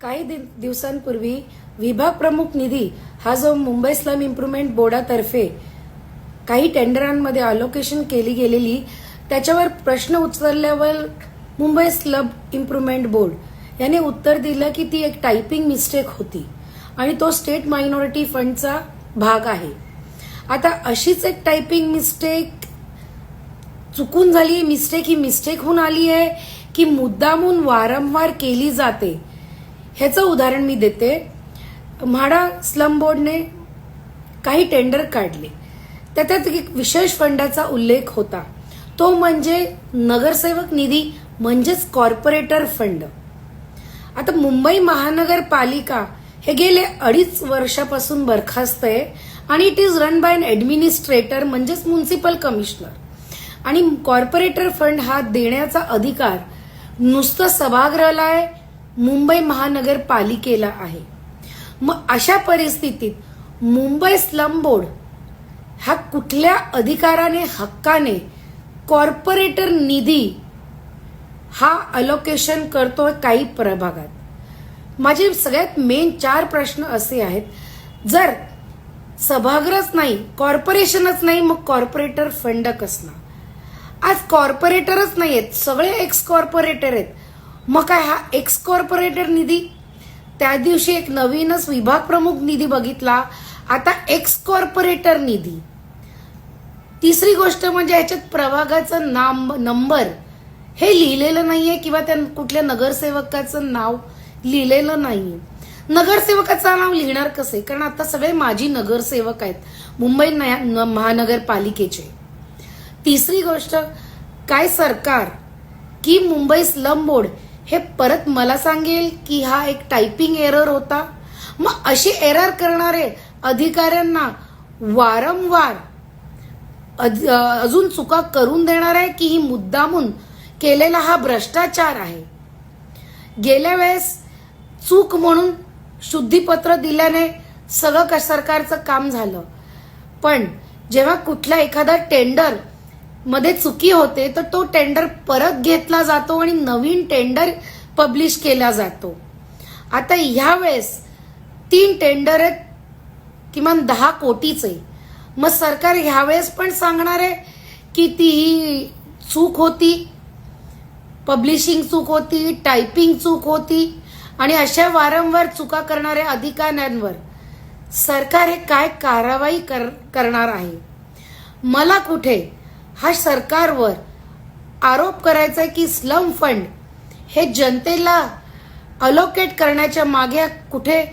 काही दिवसांपूर्वी विभाग प्रमुख निधी हा जो मुंबई स्लम इम्प्रुव्हमेंट बोर्डातर्फे काही टेंडरांमध्ये अलोकेशन केली गेलेली त्याच्यावर प्रश्न उचलल्यावर मुंबई स्लम इम्प्रुव्हमेंट बोर्ड याने उत्तर दिलं की ती एक टायपिंग मिस्टेक होती आणि तो स्टेट मायनॉरिटी फंडचा भाग आहे. आता अशीच एक टायपिंग मिस्टेक चुकून झाली, मिस्टेक ही मिस्टेक होऊन आली आहे की मुद्दामून वारंवार केली जाते, ह्याचं उदाहरण मी देते. म्हाडा स्लम बोर्डने काही टेंडर काढले, त्यात एक विशेष फंडाचा उल्लेख होता, तो म्हणजे नगरसेवक निधी म्हणजेच कॉर्पोरेटर फंड. आता मुंबई महानगरपालिका हे गेले 2.5 वर्षापासून बरखास्त आहे आणि it is run by an administrator म्हणजेच म्युन्सिपल कमिशनर. आणि कॉर्पोरेटर फंड हा देण्याचा अधिकार नुसतं सभागृहालय मुंबई महानगरपालिकेला आहे. मग अशा परिस्थितीत मुंबई स्लम बोर्ड हा कुठल्या अधिकाराने हक्काने कॉर्पोरेटर निधी हा अलोकेशन करतोय काही प्रभागात. माझे सगळ्यात मेन 4 प्रश्न असे आहेत, जर सभागृहच नाही, कॉर्पोरेशनच नाही, मग कॉर्पोरेटर फंड कसला? आज कॉर्पोरेटरच नाही आहेत, सगळे एक्स कॉर्पोरेटर आहेत, मग काय हा एक्स कॉर्पोरेटर निधी? त्या दिवशी एक नवीनच विभाग प्रमुख निधी बघितला, आता एक्स कॉर्पोरेटर निधी. तिसरी गोष्ट म्हणजे याच्यात प्रभागाचं नंबर हे लिहिलेलं नाहीये किंवा त्या कुठल्या नगरसेवकाचं नाव लिहिलेलं नाहीये. नगरसेवकाचं नाव लिहिणार कसं? कारण आता सगळे माजी नगरसेवक आहेत मुंबई महानगरपालिकेचे. तिसरी गोष्ट, काय सरकार की मुंबई स्लम बोर्ड हे परत मला सांगेल की हा एक टायपिंग एरर होता? मग अशी एरर करणारे अधिकाऱ्यांना वारंवार अजून चुका करून देणार आहे की ही मुद्दामून केलेला हा भ्रष्टाचार आहे? गेल्या वेळेस चूक म्हणून शुद्धीपत्र दिल्याने सगळं सरकारचं काम झालं, पण जेव्हा कुठला एखादा टेंडर मध्ये चुकी होते तर तो टेंडर परत घेतला जातो आणि नवीन टेंडर पब्लिश केला जातो. आता ह्या वेळेस 3 टेंडर आहेत, किमान 10 कोटीचे. मग सरकार ह्यावेळेस पण सांगणार आहे की ती चूक होती, पब्लिशिंग चूक होती, टायपिंग चूक होती, आणि अशा वारंवार चुका करणाऱ्या अधिकाऱ्यांवर सरकार हे काय कारवाई करणार आहे? मला कुठे हा सरकारवर आरोप करायचा आहे की स्लम फंड हे जनतेला अलोकेट करण्याच्या मागे कुठे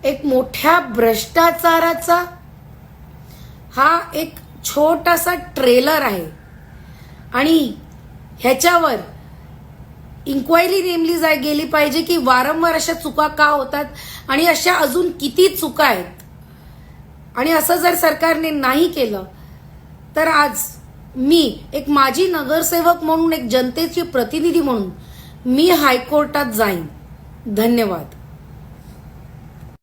एक मोठ्या भ्रष्टाचाराचा हा एक छोटासा ट्रेलर आहे आणि ह्याच्यावर इन्क्वायरी नेमली गेली पाहिजे की वारंवार अशा चुका का होतात आणि अशा अजून किती चुका आहेत. आणि असं जर सरकारने नाही केलं तर आज मी एक माजी नगरसेवक म्हणून, एक जनतेची प्रतिनिधी म्हणून मी हायकोर्टात जाईन. धन्यवाद.